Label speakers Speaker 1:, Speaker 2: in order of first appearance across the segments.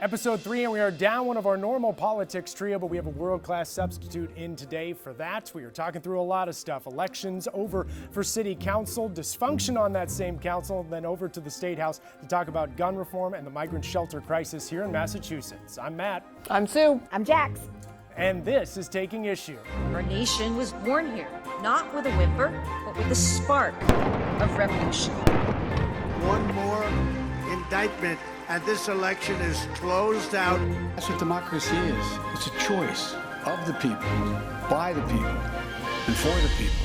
Speaker 1: Episode 3, and we are down one of our normal politics trio, but we have a world-class substitute in today for that. We are talking through a lot of stuff. Elections over for city council, dysfunction on that same council, then over to the State House to talk about gun reform and the migrant shelter crisis here in Massachusetts. I'm Matt.
Speaker 2: I'm Sue.
Speaker 3: I'm Jax.
Speaker 1: And this is Taking Issue.
Speaker 4: Our nation was born here, not with a whimper, but with a spark of revolution.
Speaker 5: One more indictment, and this election is closed out.
Speaker 6: That's what democracy is. It's a choice of the people, by the people, and for the people.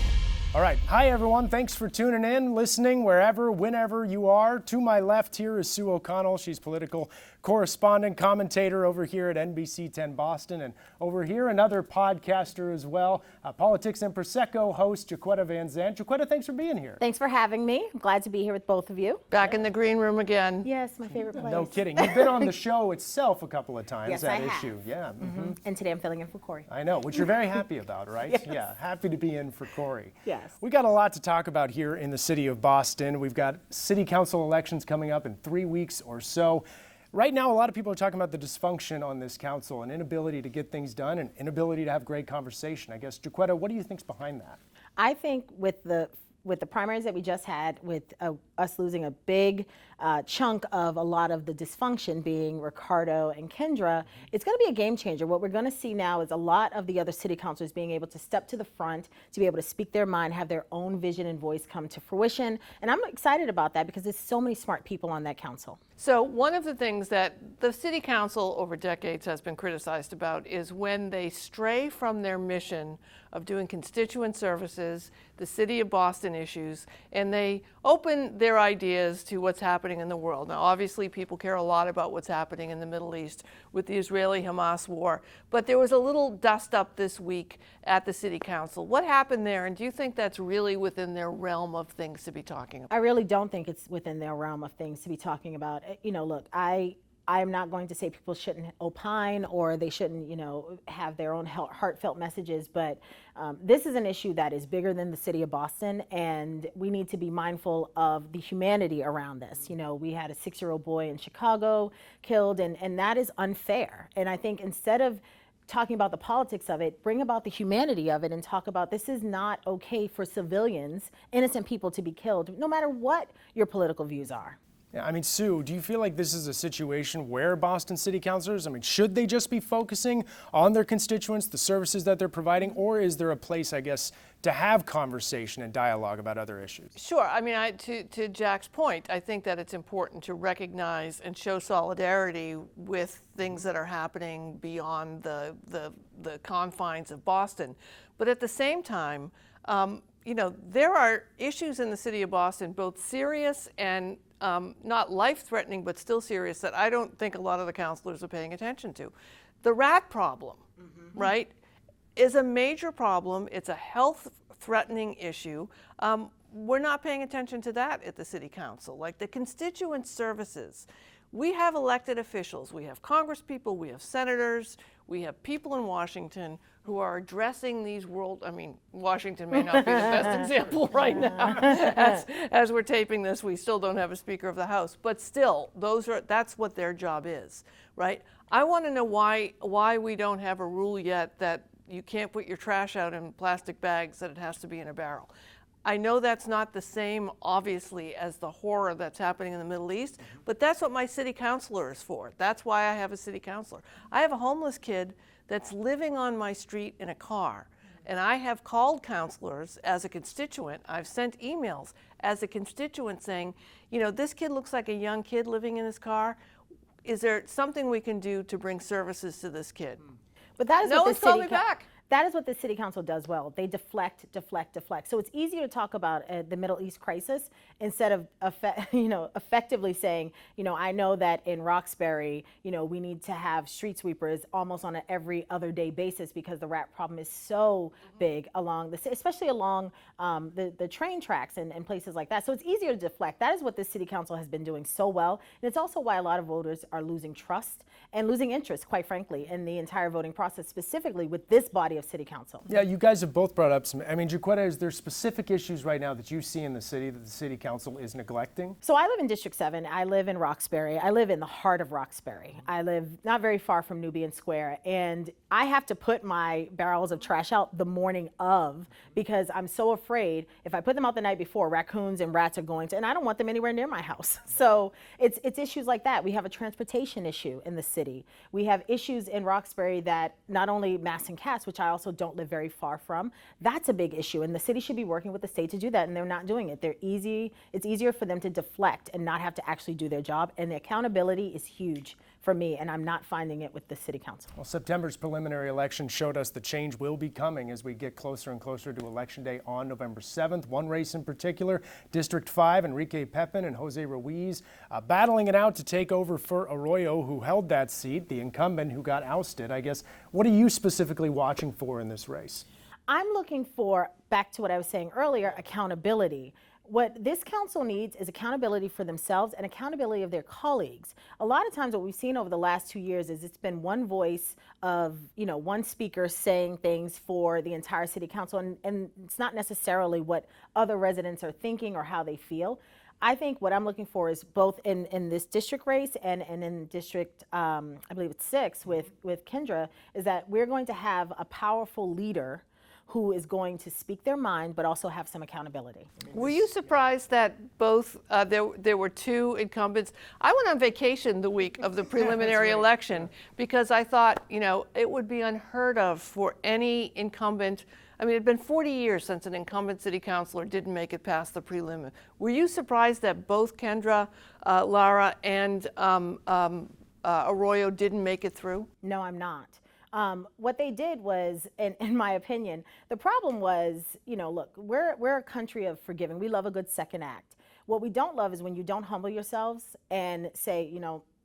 Speaker 1: All right. Hi, everyone. Thanks for tuning in, listening, wherever, whenever you are. To my left here is Sue O'Connell. She's political correspondent, commentator over here at NBC 10 Boston. And over here, another podcaster as well, Politics and Prosecco host, Jaquetta Van Zandt. Jaquetta, thanks for being here.
Speaker 3: Thanks for having me. I'm glad to be here with both of you.
Speaker 2: Back in the green room again.
Speaker 3: Yes, my favorite place.
Speaker 1: No kidding. You've been on the show itself a couple of times.
Speaker 3: Yes,
Speaker 1: that
Speaker 3: I have.
Speaker 1: issue. Yeah. Mm-hmm.
Speaker 3: And today I'm filling in for Corey.
Speaker 1: I know, which you're very happy about, right?
Speaker 3: Yes.
Speaker 1: Yeah, happy to be in for Corey.
Speaker 3: Yes.
Speaker 1: We got a lot to talk about here in the city of Boston. We've got city council elections coming up in 3 weeks or so. Right now, a lot of people are talking about the dysfunction on this council, an inability to get things done, an inability to have great conversation. I guess, Jacquetta, what do you think's behind that?
Speaker 3: I think with the primaries that we just had, with us losing a big chunk of a lot of the dysfunction being Ricardo and Kendra, it's going to be a game changer. What we're going to see now is a lot of the other city councilors being able to step to the front, to be able to speak their mind, have their own vision and voice come to fruition. And I'm excited about that because there's so many smart people on that council.
Speaker 2: So one of the things that the city council over decades has been criticized about is when they stray from their mission of doing constituent services, the city of Boston issues, and they open their ideas to what's happening in the world. Now, obviously, people care a lot about what's happening in the Middle East with the Israeli-Hamas war, but there was a little dust up this week at the city council. What happened there, and do you think that's really within their realm of things to be talking about?
Speaker 3: I really don't think it's within their realm of things to be talking about. You know, look, I'm not going to say people shouldn't opine or they shouldn't, have their own heartfelt messages, but this is an issue that is bigger than the city of Boston, and we need to be mindful of the humanity around this. We had a 6-year-old boy in Chicago killed, and that is unfair. And I think instead of talking about the politics of it, bring about the humanity of it and talk about this is not okay for civilians, innocent people to be killed, no matter what your political views are.
Speaker 1: Yeah, I mean, Sue, do you feel like this is a situation where Boston city councilors, should they just be focusing on their constituents, the services that they're providing, or is there a place, I guess, to have conversation and dialogue about other issues?
Speaker 2: Sure. To Jack's point, I think that it's important to recognize and show solidarity with things that are happening beyond the confines of Boston. But at the same time, there are issues in the city of Boston, both serious and not life-threatening, but still serious, that I don't think a lot of the councilors are paying attention to. The rat problem, right, is a major problem. It's a health-threatening issue. We're not paying attention to that at the city council. Like the constituent services, we have elected officials. We have congresspeople, we have senators, we have people in Washington who are addressing these Washington may not be the best example right now. As we're taping this, we still don't have a Speaker of the House, but still, that's what their job is, right? I want to know why we don't have a rule yet that you can't put your trash out in plastic bags, that it has to be in a barrel. I know that's not the same, obviously, as the horror that's happening in the Middle East, but that's what my city councilor is for. That's why I have a city councilor. I have a homeless kid that's living on my street in a car, and I have called councilors as a constituent. I've sent emails as a constituent saying, this kid looks like a young kid living in his car. Is there something we can do to bring services to this kid?
Speaker 3: But that is
Speaker 2: no one's called me back.
Speaker 3: That is what the city council does well. They deflect. So it's easier to talk about the Middle East crisis instead of effectively saying, I know that in Roxbury, we need to have street sweepers almost on an every other day basis because the rat problem is so big along especially along the train tracks and places like that. So it's easier to deflect. That is what the city council has been doing so well. And it's also why a lot of voters are losing trust and losing interest, quite frankly, in the entire voting process, specifically with this body body of city council.
Speaker 1: Yeah, you guys have both brought up some, I mean, Jacquetta, is there specific issues right now that you see in the city that the city council is neglecting?
Speaker 3: So I live in District 7. I live in Roxbury. I live in the heart of Roxbury. I live not very far from Nubian Square. And I have to put my barrels of trash out the morning of because I'm so afraid if I put them out the night before, raccoons and rats are going to, and I don't want them anywhere near my house. So it's issues like that. We have a transportation issue in the city. We have issues in Roxbury that not only Mass and Cats, which I also don't live very far from, that's a big issue. And the city should be working with the state to do that, and they're not doing it. It's easier for them to deflect and not have to actually do their job. And the accountability is huge for me, and I'm not finding it with the city council.
Speaker 1: Well, September's preliminary election showed us the change will be coming as we get closer and closer to Election Day on November 7th. One race in particular, District 5, Enrique Pepin and Jose Ruiz battling it out to take over for Arroyo, who held that seat, the incumbent who got ousted. I guess, what are you specifically watching for in this race?
Speaker 3: I'm looking for, back to what I was saying earlier, accountability. What this council needs is accountability for themselves and accountability of their colleagues. A lot of times what we've seen over the last 2 years is it's been one voice of, one speaker saying things for the entire city council, and it's not necessarily what other residents are thinking or how they feel. I think what I'm looking for is both in this district race and in district, I believe it's 6 with Kendra, is that we're going to have a powerful leader who is going to speak their mind, but also have some accountability.
Speaker 2: Were you surprised that both, there were 2 incumbents? I went on vacation the week of the preliminary election because I thought, it would be unheard of for any incumbent. I mean, it had been 40 years since an incumbent city councilor didn't make it past the prelim. Were you surprised that both Kendra, Lara, and Arroyo didn't make it through?
Speaker 3: No, I'm not. What they did was, in my opinion, the problem was, look, we're a country of forgiving. We love a good second act. What we don't love is when you don't humble yourselves and say,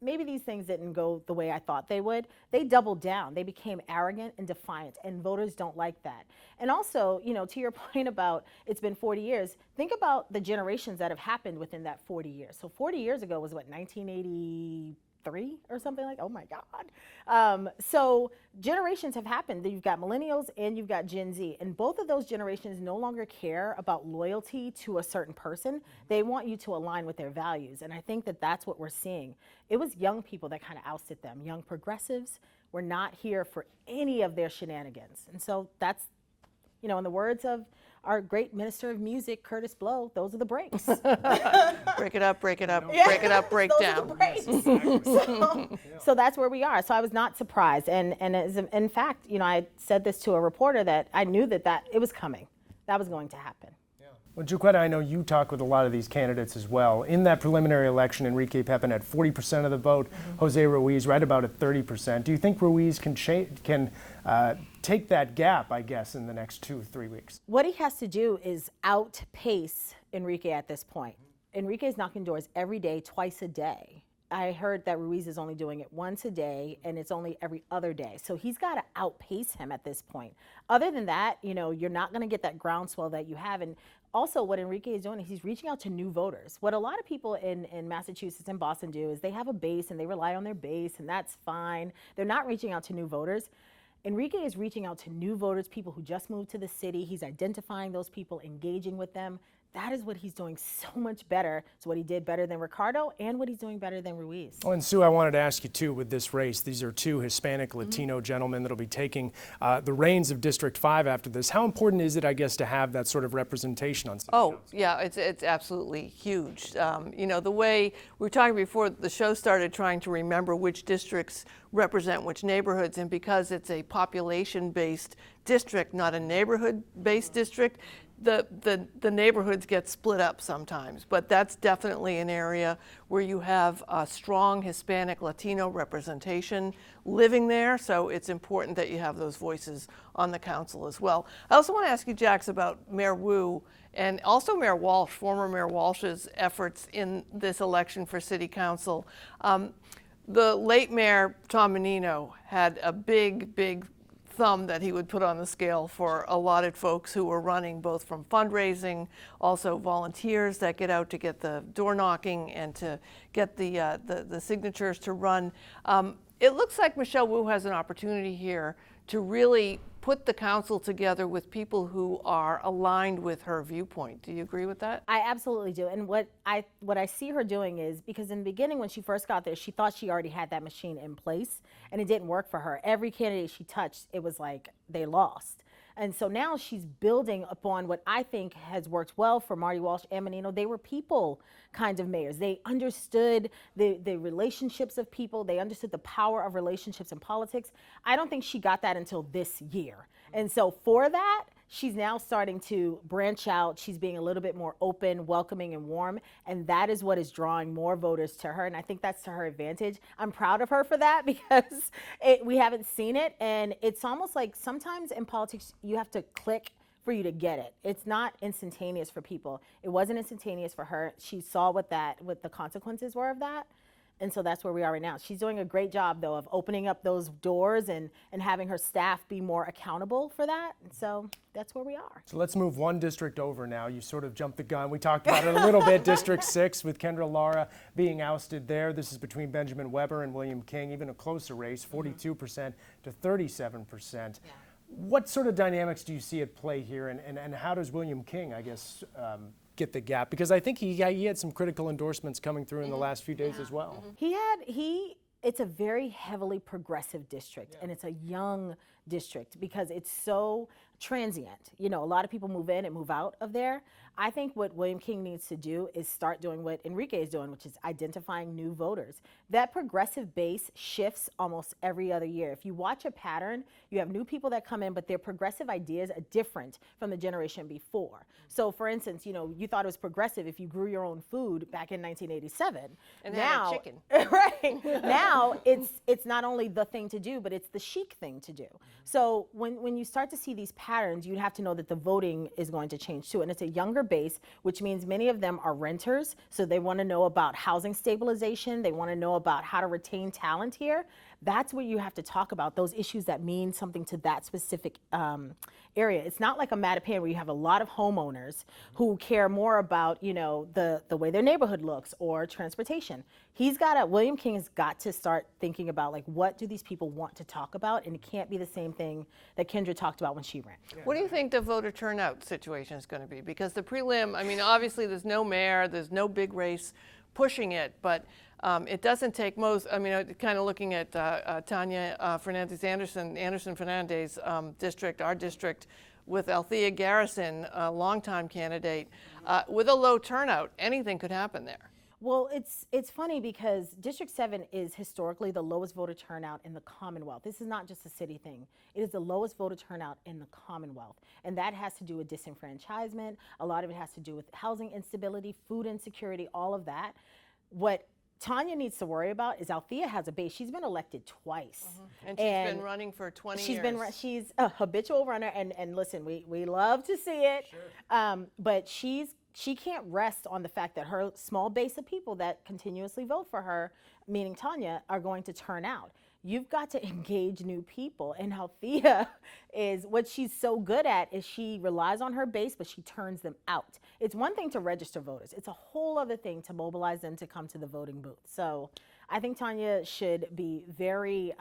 Speaker 3: maybe these things didn't go the way I thought they would. They doubled down. They became arrogant and defiant, and voters don't like that. And also, to your point about it's been 40 years, think about the generations that have happened within that 40 years. So 40 years ago was what, 1983 or something like, oh my God. So generations have happened. You've got millennials and you've got Gen Z, and both of those generations no longer care about loyalty to a certain person. They want you to align with their values, and I think that that's what we're seeing. It was young people that kind of ousted them. Young progressives were not here for any of their shenanigans, and so that's, in the words of our great minister of music, Curtis Blow, those are the breaks.
Speaker 2: Break it up, break it up, break it up, break
Speaker 3: those
Speaker 2: down.
Speaker 3: Are the breaks. So that's where we are. So I was not surprised. And as, in fact, I said this to a reporter that I knew that it was coming. That was going to happen.
Speaker 1: Well, Jacquetta, I know you talk with a lot of these candidates as well. In that preliminary election, Enrique Pepin had 40% of the vote, Jose Ruiz right about at 30%. Do you think Ruiz can take that gap, I guess, in the next 2 or 3 weeks?
Speaker 3: What he has to do is outpace Enrique at this point. Enrique is knocking doors every day, twice a day. I heard that Ruiz is only doing it once a day, and it's only every other day. So he's got to outpace him at this point. Other than that, you're not going to get that groundswell that you have. And also what Enrique is doing is he's reaching out to new voters. What a lot of people in Massachusetts and Boston do is they have a base and they rely on their base, and that's fine. They're not reaching out to new voters. Enrique is reaching out to new voters, people who just moved to the city. He's identifying those people, engaging with them. That is what he's doing so much better. It's what he did better than Ricardo and what he's doing better than Ruiz.
Speaker 1: Oh, and Sue, I wanted to ask you too, with this race, these are 2 Hispanic Latino gentlemen that'll be taking the reins of District 5 after this. How important is it, I guess, to have that sort of representation on city council?
Speaker 2: Yeah, it's absolutely huge. The way we were talking before the show started, trying to remember which districts represent which neighborhoods, and because it's a population-based district, not a neighborhood-based district, the neighborhoods get split up sometimes, but that's definitely an area where you have a strong Hispanic Latino representation living there, so it's important that you have those voices on the council as well. I also want to ask you, Jax, about Mayor Wu and also Mayor Walsh, former Mayor Walsh's efforts in this election for city council. The late Mayor Tom Menino had a big thumb that he would put on the scale for allotted folks who were running, both from fundraising, also volunteers that get out to get the door knocking and to get the signatures to run. It looks like Michelle Wu has an opportunity here to really put the council together with people who are aligned with her viewpoint. Do you agree with that?
Speaker 3: I absolutely do. And what I see her doing is, because in the beginning when she first got there, she thought she already had that machine in place, and it didn't work for her. Every candidate she touched, it was like they lost. And so now she's building upon what I think has worked well for Marty Walsh and Menino. They were people kind of mayors. They understood the relationships of people. They understood the power of relationships in politics. I don't think she got that until this year. And so for that, she's now starting to branch out. She's being a little bit more open, welcoming, and warm. And that is what is drawing more voters to her. And I think that's to her advantage. I'm proud of her for that, because we haven't seen it. And it's almost like sometimes in politics, you have to click for you to get it. It's not instantaneous for people. It wasn't instantaneous for her. She saw what the consequences were of that. And so that's where we are right now. She's doing a great job, though, of opening up those doors and having her staff be more accountable for that. And so that's where we are.
Speaker 1: So let's move one district over now. You sort of jumped the gun. We talked about it a little bit. District 6 with Kendra Lara being ousted there. This is between Benjamin Weber and William King, even a closer race, 42% to 37%. Yeah. What sort of dynamics do you see at play here, and how does William King, I guess, get the gap? Because I think he had some critical endorsements coming through in the last few days as well.
Speaker 3: It's a very heavily progressive district, and it's a young district because it's so transient. You know, a lot of people move in and move out of there. I think what William King needs to do is start doing what Enrique is doing, which is identifying new voters. That progressive base shifts almost every other year. If you watch a pattern, you have new people that come in, but their progressive ideas are different from the generation before. So for instance, you know, you thought it was progressive if you grew your own food back in 1987.
Speaker 2: And now, had a chicken.
Speaker 3: Right. Now it's not only the thing to do, but it's the chic thing to do. So when you start to see these patterns, you have to know that the voting is going to change too. And it's a younger base, which means many of them are renters. So they want to know about housing stabilization. They want to know about how to retain talent here. That's what you have to talk about, those issues that mean something to that specific area. It's not like a Mattapan where you have a lot of homeowners who care more about, you know, the way their neighborhood looks or transportation. William King has got to start thinking about, like, what do these people want to talk about? And it can't be the same thing that Kendra talked about when she ran.
Speaker 2: What do you think the voter turnout situation is going to be? Because the prelim, I mean, obviously there's no mayor, there's no big race pushing it, but it doesn't take most, I mean, kind of looking at Tanya Anderson-Fernandez district, our district, with Althea Garrison, a longtime candidate, with a low turnout, anything could happen there.
Speaker 3: Well, it's funny because District 7 is historically the lowest voter turnout in the Commonwealth. This is not just a city thing. It is the lowest voter turnout in the Commonwealth. And that has to do with disenfranchisement. A lot of it has to do with housing instability, food insecurity, all of that. What Tanya needs to worry about is Althea has a base. She's been elected twice.
Speaker 2: And she's been running for 20 years.
Speaker 3: She's a habitual runner, and listen, we love to see it. Sure. But she can't rest on the fact that her small base of people that continuously vote for her, meaning Tanya, are going to turn out. You've got to engage new people, and Althea is, what she's so good at is she relies on her base, but she turns them out. It's one thing to register voters. It's a whole other thing to mobilize them to come to the voting booth. So I think Tanya should be very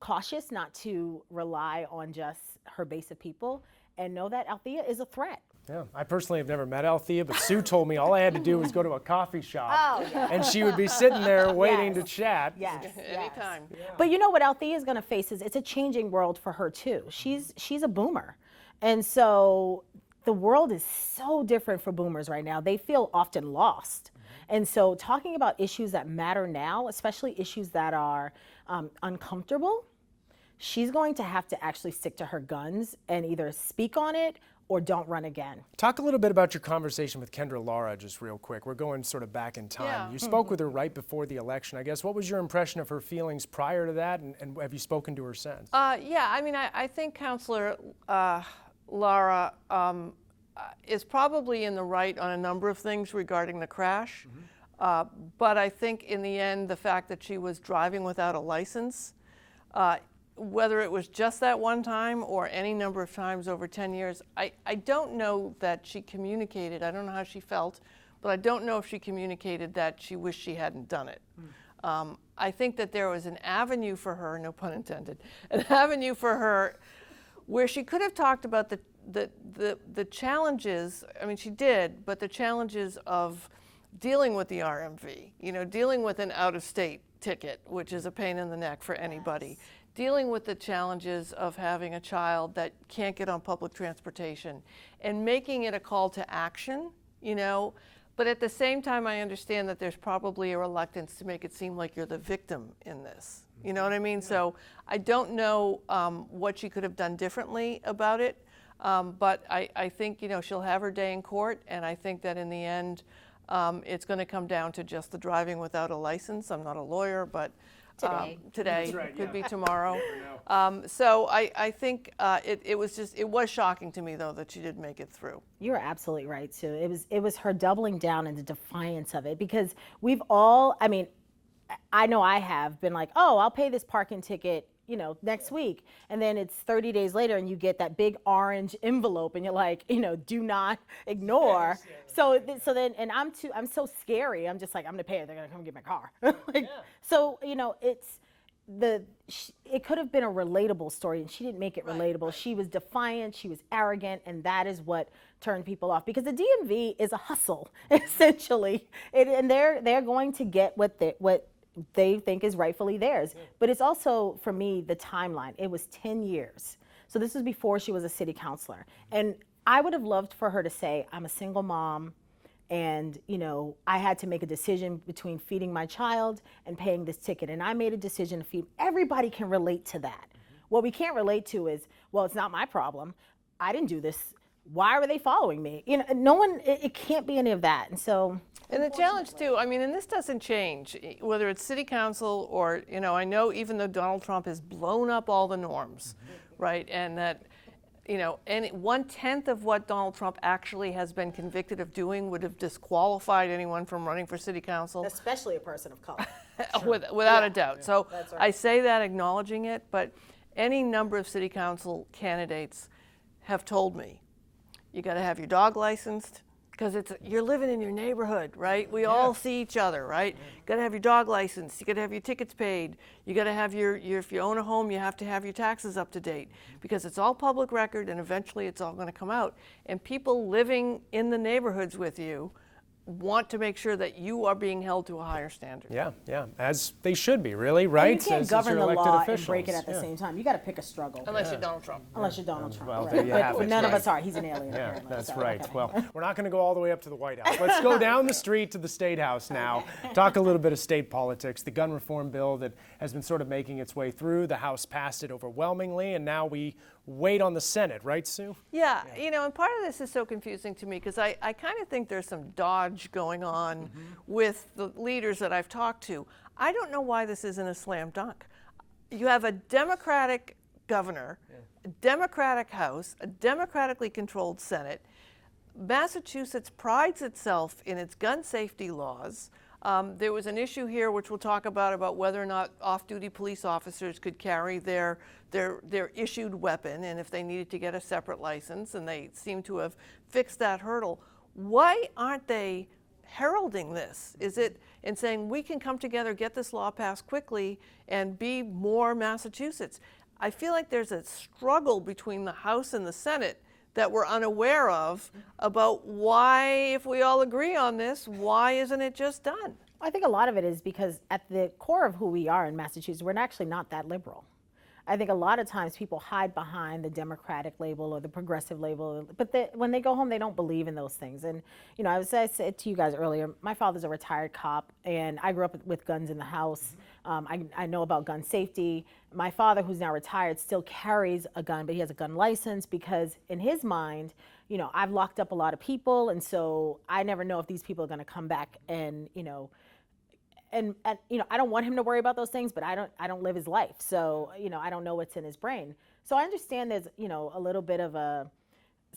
Speaker 3: cautious not to rely on just her base of people and know that Althea is a threat.
Speaker 1: Yeah, I personally have never met Althea, but Sue told me all I had to do was go to a coffee shop, and she would be sitting there waiting to chat.
Speaker 3: Yes,
Speaker 2: anytime.
Speaker 3: Yeah. But you know what Althea is going to face is it's a changing world for her too. She's a boomer, and so the world is so different for boomers right now. They feel often lost, and so talking about issues that matter now, especially issues that are uncomfortable, she's going to have to actually stick to her guns and either speak on it or don't run again.
Speaker 1: Talk a little bit about your conversation with Kendra Lara just real quick. We're going sort of back in time.
Speaker 2: Yeah.
Speaker 1: You spoke with her right before the election. I guess, what was your impression of her feelings prior to that, and have you spoken to her since?
Speaker 2: Yeah, I mean, I think Councilor Lara is probably in the right on a number of things regarding the crash. But I think in the end, the fact that she was driving without a license, whether it was just that one time or any number of times over 10 years, I don't know that she communicated. I don't know how she felt, but I don't know if she communicated that she wished she hadn't done it. I think that there was an avenue for her, no pun intended, an avenue for her where she could have talked about the challenges. I mean, she did, but the challenges of dealing with the RMV, dealing with an out-of-state ticket, which is a pain in the neck for anybody, dealing with the challenges of having a child that can't get on public transportation, and making it a call to action, But at the same time, I understand that there's probably a reluctance to make it seem like you're the victim in this. You know what I mean? So I don't know what she could have done differently about it, but I think, she'll have her day in court, and I think that in the end, it's going to come down to just the driving without a license. I'm not a lawyer, but today
Speaker 1: right,
Speaker 2: could be tomorrow. So I think it was shocking to me, though, that she did make it through.
Speaker 3: You're absolutely right, Sue. It was her doubling down in the defiance of it, because we've all, I mean, I know I have been like, oh, I'll pay this parking ticket, next week. And then it's 30 days later and you get that big orange envelope and you're like, do not ignore. So then, and I'm so scary. I'm just like, I'm gonna pay it. They're gonna come get my car. So, it could have been a relatable story, and she didn't make it relatable. Right. She was defiant, she was arrogant, and that is what turned people off, because the DMV is a hustle, essentially. And they're going to get what they think is rightfully theirs. But it's also, for me, the timeline. It was 10 years. So this was before she was a city councilor. And I would have loved for her to say, I'm a single mom, and I had to make a decision between feeding my child and paying this ticket, and I made a decision to feed. Everybody can relate to that. What we can't relate to is, well, it's not my problem. I didn't do this. Why are they following me? No one. It can't be any of that. And so.
Speaker 2: And the challenge too, I mean, and this doesn't change, whether it's city council or, I know even though Donald Trump has blown up all the norms, right? And that, and 1/10 of what Donald Trump actually has been convicted of doing would have disqualified anyone from running for city council.
Speaker 3: Especially a person of color.
Speaker 2: Without a doubt. So
Speaker 3: that's right.
Speaker 2: I say that acknowledging it, but any number of city council candidates have told me, you got to have your dog licensed, because you're living in your neighborhood, right? We all see each other, right? You got to have your dog license. You got to have your tickets paid. You got to have your if you own a home, you have to have your taxes up to date, because it's all public record, and eventually it's all going to come out. And people living in the neighborhoods with you want to make sure that you are being held to a higher standard.
Speaker 1: Yeah, as they should be, really, right?
Speaker 3: And you can't
Speaker 1: as
Speaker 3: govern
Speaker 1: your
Speaker 3: the
Speaker 1: elected
Speaker 3: law
Speaker 1: officials.
Speaker 3: and break it at the same time. You got to pick a struggle.
Speaker 2: Unless you're Donald Trump.
Speaker 3: Unless you're Donald Trump.
Speaker 1: Well,
Speaker 3: right.
Speaker 1: there you have
Speaker 3: But
Speaker 1: it.
Speaker 3: none of us are. He's an alien.
Speaker 1: Yeah,
Speaker 3: apparently.
Speaker 1: that's
Speaker 3: So,
Speaker 1: right.
Speaker 3: okay.
Speaker 1: Well, we're not going to go all the way up to the White House. Let's go down the street to the State House now. Talk a little bit of state politics. The gun reform bill that has been sort of making its way through. The House passed it overwhelmingly, and now we wait on the Senate, right, Sue?
Speaker 2: Yeah, and part of this is so confusing to me, because I kind of think there's some dodge going on with the leaders that I've talked to. I don't know why this isn't a slam dunk. You have a Democratic governor, a Democratic House, a democratically controlled Senate. Massachusetts prides itself in its gun safety laws. There was an issue here, which we'll talk about whether or not off-duty police officers could carry their issued weapon, and if they needed to get a separate license, and they seem to have fixed that hurdle. Why aren't they heralding this? Is it in saying we can come together, get this law passed quickly, and be more Massachusetts? I feel like there's a struggle between the House and the Senate that we're unaware of about why, if we all agree on this, why isn't it just done?
Speaker 3: I think a lot of it is because at the core of who we are in Massachusetts, we're actually not that liberal. I think a lot of times people hide behind the Democratic label or the progressive label, but when they go home, they don't believe in those things. And, as I said to you guys earlier, my father's a retired cop, and I grew up with guns in the house. I know about gun safety. My father, who's now retired, still carries a gun, but he has a gun license because in his mind, I've locked up a lot of people, and so I never know if these people are going to come back and, And I don't want him to worry about those things, but I don't live his life. So, I don't know what's in his brain. So I understand there's, a little bit of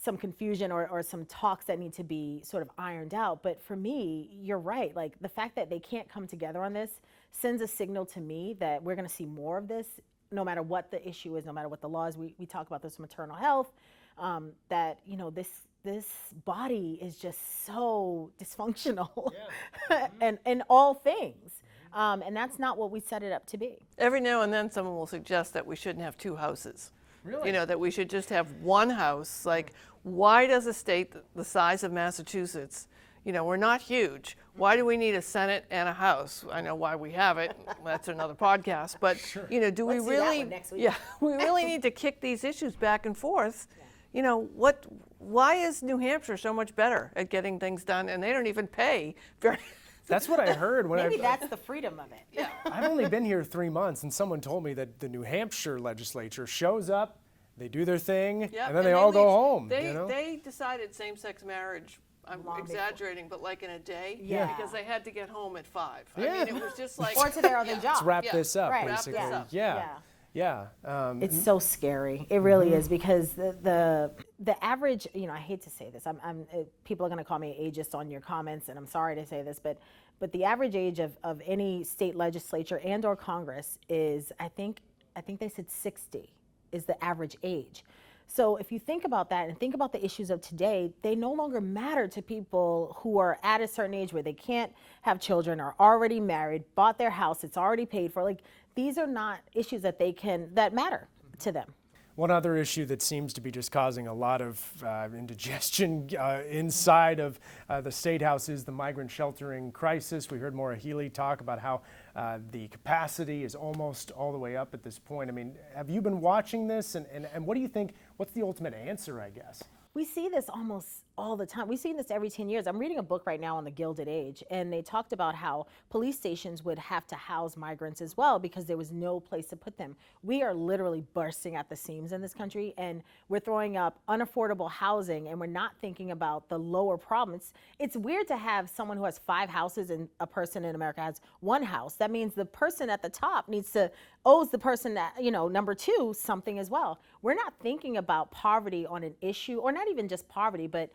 Speaker 3: some confusion or some talks that need to be sort of ironed out. But for me, you're right. Like, the fact that they can't come together on this sends a signal to me that we're going to see more of this, no matter what the issue is, no matter what the law is. We talk about this maternal health, that, this body is just so dysfunctional and in all things. And that's not what we set it up to be.
Speaker 2: Every now and then someone will suggest that we shouldn't have two houses.
Speaker 1: Really?
Speaker 2: That we should just have one house. Like, why does a state the size of Massachusetts, we're not huge. Why do we need a Senate and a House? I know why we have it. That's another podcast. But, do we
Speaker 3: Let's do that
Speaker 2: really,
Speaker 3: one next week.
Speaker 2: yeah, we really need to kick these issues back and forth. Why is New Hampshire so much better at getting things done, and they don't even pay very.
Speaker 1: That's what I heard when
Speaker 3: Maybe that's the freedom of it.
Speaker 2: Yeah.
Speaker 1: I've only been here 3 months, and someone told me that the New Hampshire legislature shows up, they do their thing,
Speaker 2: Yep,
Speaker 1: and then they all go
Speaker 2: leave.
Speaker 1: home.
Speaker 2: They decided same-sex marriage. I'm
Speaker 3: Long before.
Speaker 2: exaggerating, but like in a day,
Speaker 3: Yeah.
Speaker 2: because they had to get home at 5.
Speaker 1: Yeah.
Speaker 2: I mean, it was just like
Speaker 3: Or to their other
Speaker 2: yeah.
Speaker 3: job.
Speaker 1: Let's wrap
Speaker 2: Yeah.
Speaker 1: this up,
Speaker 3: Right.
Speaker 2: Wrap this
Speaker 1: basically.
Speaker 2: up.
Speaker 1: Yeah.
Speaker 3: It's so scary. It really is, because the average, I hate to say this, people are going to call me ageist on your comments, and I'm sorry to say this, but the average age of any state legislature and or Congress is, I think they said 60 is the average age. So if you think about that and think about the issues of today, they no longer matter to people who are at a certain age where they can't have children, are already married, bought their house, it's already paid for. Like, these are not issues that matter to them.
Speaker 1: One other issue that seems to be just causing a lot of indigestion inside of the State House is the migrant sheltering crisis. We heard Maura Healey talk about how the capacity is almost all the way up at this point. I mean, have you been watching this, and what do you think, what's the ultimate answer, I guess?
Speaker 3: We see this almost all the time. We've seen this every 10 years. I'm reading a book right now on the Gilded Age, and they talked about how police stations would have to house migrants as well because there was no place to put them. We are literally bursting at the seams in this country, and we're throwing up unaffordable housing, and we're not thinking about the lower problems. It's weird to have someone who has 5 houses and a person in America has 1 house. That means the person at the top owes the person that, number 2 something as well. We're not thinking about poverty on an issue, or not even just poverty, but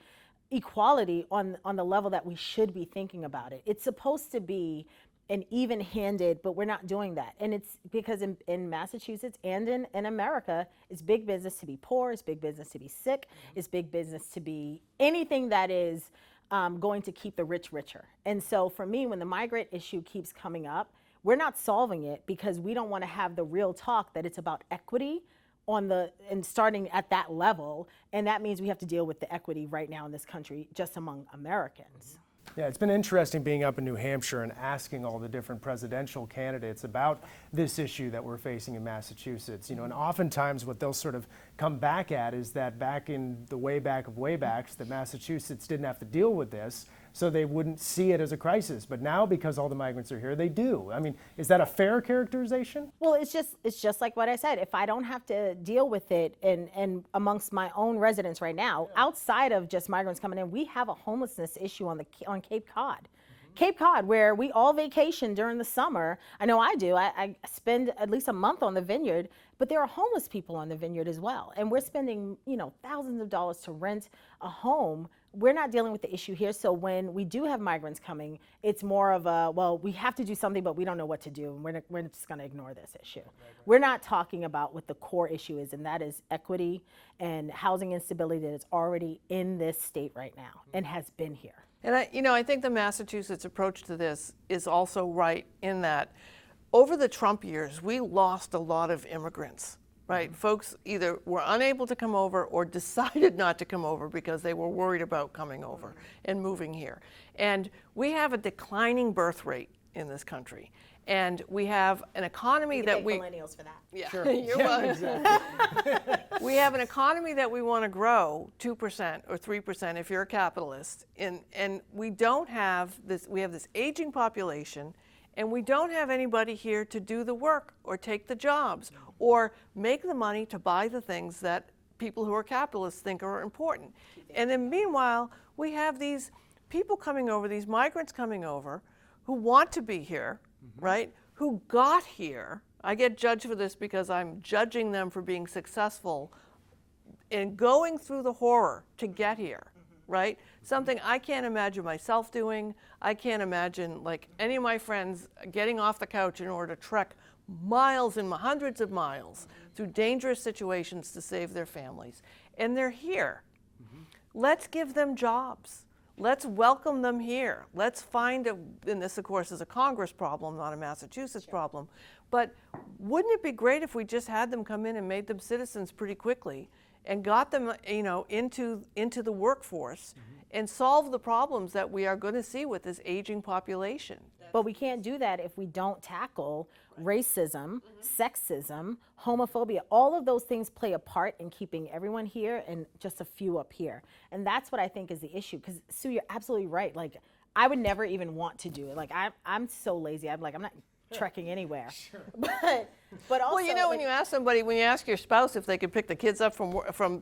Speaker 3: equality on the level that we should be thinking about it. It's supposed to be an even-handed, but we're not doing that. And it's because in Massachusetts and in America, it's big business to be poor, it's big business to be sick, it's big business to be anything that is going to keep the rich richer. And so for me, when the migrant issue keeps coming up, we're not solving it because we don't want to have the real talk that it's about equity and starting at that level, and that means we have to deal with the equity right now in this country just among Americans.
Speaker 1: Yeah, it's been interesting being up in New Hampshire and asking all the different presidential candidates about this issue that we're facing in Massachusetts. And oftentimes what they'll sort of come back at is that back in the way back of waybacks, that Massachusetts didn't have to deal with this, so they wouldn't see it as a crisis. But now, because all the migrants are here, they do. I mean, is that a fair characterization?
Speaker 3: Well, it's just like what I said. If I don't have to deal with it and amongst my own residents right now, outside of just migrants coming in, we have a homelessness issue on Cape Cod. Cape Cod, where we all vacation during the summer. I know I do. I spend at least a month on the vineyard, but there are homeless people on the vineyard as well. And we're spending, thousands of dollars to rent a home. We're not dealing with the issue here. So when we do have migrants coming, it's more of we have to do something, but we don't know what to do. And we're just going to ignore this issue. Right. We're not talking about what the core issue is, and that is equity and housing instability that is already in this state right now and has been here.
Speaker 2: And I think the Massachusetts approach to this is also right in that over the Trump years, we lost a lot of immigrants, right? Mm-hmm. Folks either were unable to come over or decided not to come over because they were worried about coming over and moving here. And we have a declining birth rate in this country. And we have an economy that we
Speaker 3: millennials for that.
Speaker 2: Yeah,
Speaker 1: Sure.
Speaker 2: you're welcome. Exactly. We have an economy that we want to grow 2% or 3% if you're a capitalist, and we don't have this. We have this aging population, and we don't have anybody here to do the work or take the jobs or make the money to buy the things that people who are capitalists think are important. And then meanwhile, we have these people coming over, these migrants coming over, who want to be here. Right? Who got here. I get judged for this because I'm judging them for being successful in going through the horror to get here, right? Something I can't imagine myself doing. I can't imagine like any of my friends getting off the couch in order to trek miles and hundreds of miles through dangerous situations to save their families. And they're here. Let's give them jobs. Let's welcome them here. Let's find and this of course is a Congress problem, not a Massachusetts problem, But wouldn't it be great if we just had them come in and made them citizens pretty quickly and got them, into the workforce and solve the problems that we are going to see with this aging population?
Speaker 3: But we can't do that if we don't tackle racism, sexism, homophobia. All of those things play a part in keeping everyone here and just a few up here. And that's what I think is the issue. Because Sue, you're absolutely right. Like, I would never even want to do it. Like, I'm so lazy. I'm not trekking anywhere. But also,
Speaker 2: Well, when you ask somebody, when you ask your spouse if they could pick the kids up from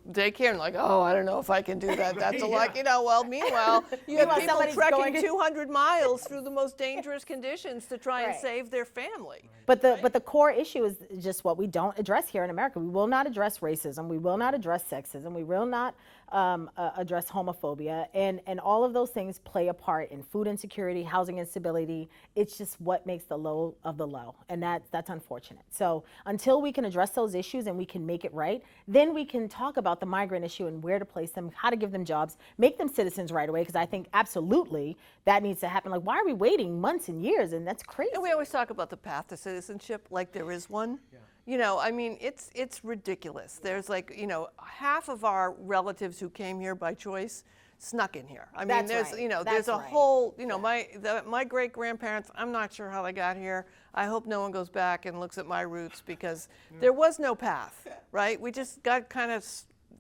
Speaker 2: daycare, and like, oh, I don't know if I can do that. That's well, meanwhile, you have people
Speaker 3: somebody's
Speaker 2: trekking
Speaker 3: going-
Speaker 2: 200 miles through the most dangerous conditions to try and
Speaker 3: Right.
Speaker 2: save their family.
Speaker 3: But the core issue is just what we don't address here in America. We will not address racism. We will not address sexism. We will not address homophobia. And all of those things play a part in food insecurity, housing instability. It's just what makes the low of the low. And that's unfortunate. So until we can address those issues and we can make it right, then we can talk about the migrant issue and where to place them, how to give them jobs, make them citizens right away, because I think absolutely that needs to happen. Like, why are we waiting months and years? And that's crazy.
Speaker 2: And we always talk about the path to citizenship like there is one. It's ridiculous. There's half of our relatives who came here by choice snuck in here. I mean,
Speaker 3: That's
Speaker 2: there's
Speaker 3: right.
Speaker 2: there's
Speaker 3: That's
Speaker 2: a
Speaker 3: right.
Speaker 2: whole my great grandparents. I'm not sure how they got here. I hope no one goes back and looks at my roots because there was no path, right? We just got kind of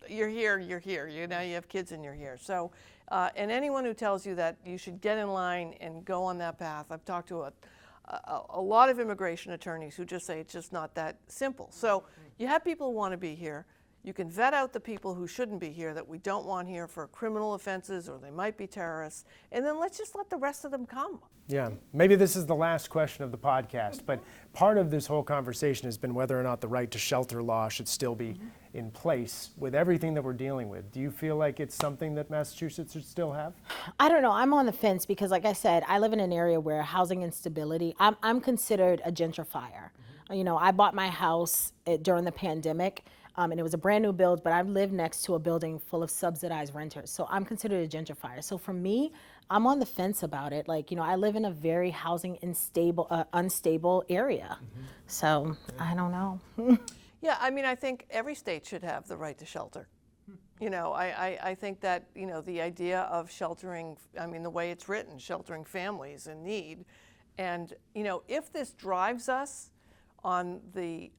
Speaker 2: you're here. You have kids and you're here. So, and anyone who tells you that you should get in line and go on that path, I've talked to a lot of immigration attorneys who just say it's just not that simple. So you have people who want to be here. You can vet out the people who shouldn't be here that we don't want here for criminal offenses or they might be terrorists, and then let's just let the rest of them come.
Speaker 1: Yeah, maybe this is the last question of the podcast, but part of this whole conversation has been whether or not the right to shelter law should still be in place with everything that we're dealing with. Do you feel like it's something that Massachusetts should still have?
Speaker 3: I don't know. I'm on the fence because, like I said, I live in an area where housing instability, I'm considered a gentrifier. I bought my house during the pandemic, and it was a brand new build, but I live next to a building full of subsidized renters. So I'm considered a gentrifier. So for me, I'm on the fence about it. I live in a very housing unstable area. So I don't know.
Speaker 2: Yeah, I think every state should have the right to shelter. I think that, the idea of sheltering, the way it's written, sheltering families in need. And, if this drives us on the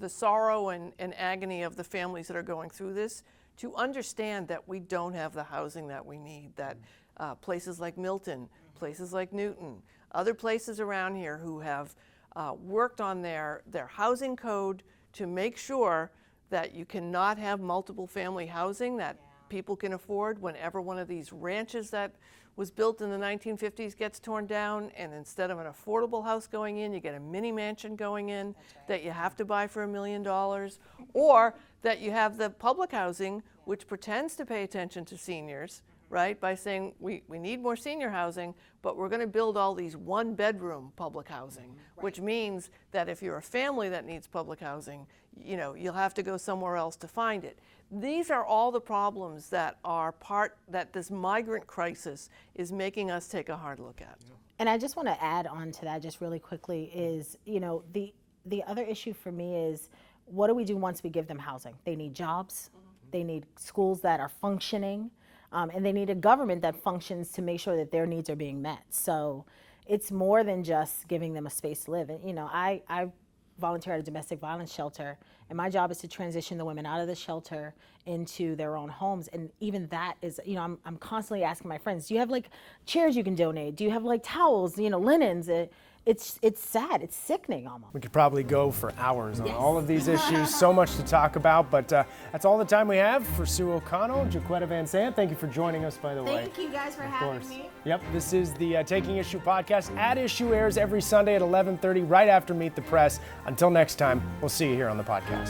Speaker 2: sorrow and agony of the families that are going through this, to understand that we don't have the housing that we need, that places like Milton, places like Newton, other places around here who have worked on their housing code to make sure that you cannot have multiple family housing that people can afford whenever one of these ranches that was built in the 1950s gets torn down, and instead of an affordable house going in, you get a mini mansion going in that you have to buy for $1 million, or that you have the public housing which pretends to pay attention to seniors, right, by saying we need more senior housing, but we're going to build all these one-bedroom public housing, which means that if you're a family that needs public housing, you'll have to go somewhere else to find it. These are all the problems that that this migrant crisis is making us take a hard look at.
Speaker 3: And I just want to add on to that just really quickly is, the other issue for me is, what do we do once we give them housing? They need jobs, they need schools that are functioning, and they need a government that functions to make sure that their needs are being met. So it's more than just giving them a space to live. And, I volunteer at a domestic violence shelter, and my job is to transition the women out of the shelter into their own homes. And even that is, I'm constantly asking my friends, do you have chairs you can donate? Do you have towels, linens? It's sad, it's sickening almost.
Speaker 1: We could probably go for hours on all of these issues, so much to talk about, but that's all the time we have. For Sue O'Connell, Jaquetta Van Zandt, thank you for joining us, by the way.
Speaker 3: Thank you guys for having me.
Speaker 1: Yep, this is the Taking Issue podcast. At Issue airs every Sunday at 11:30, right after Meet the Press. Until next time, we'll see you here on the podcast.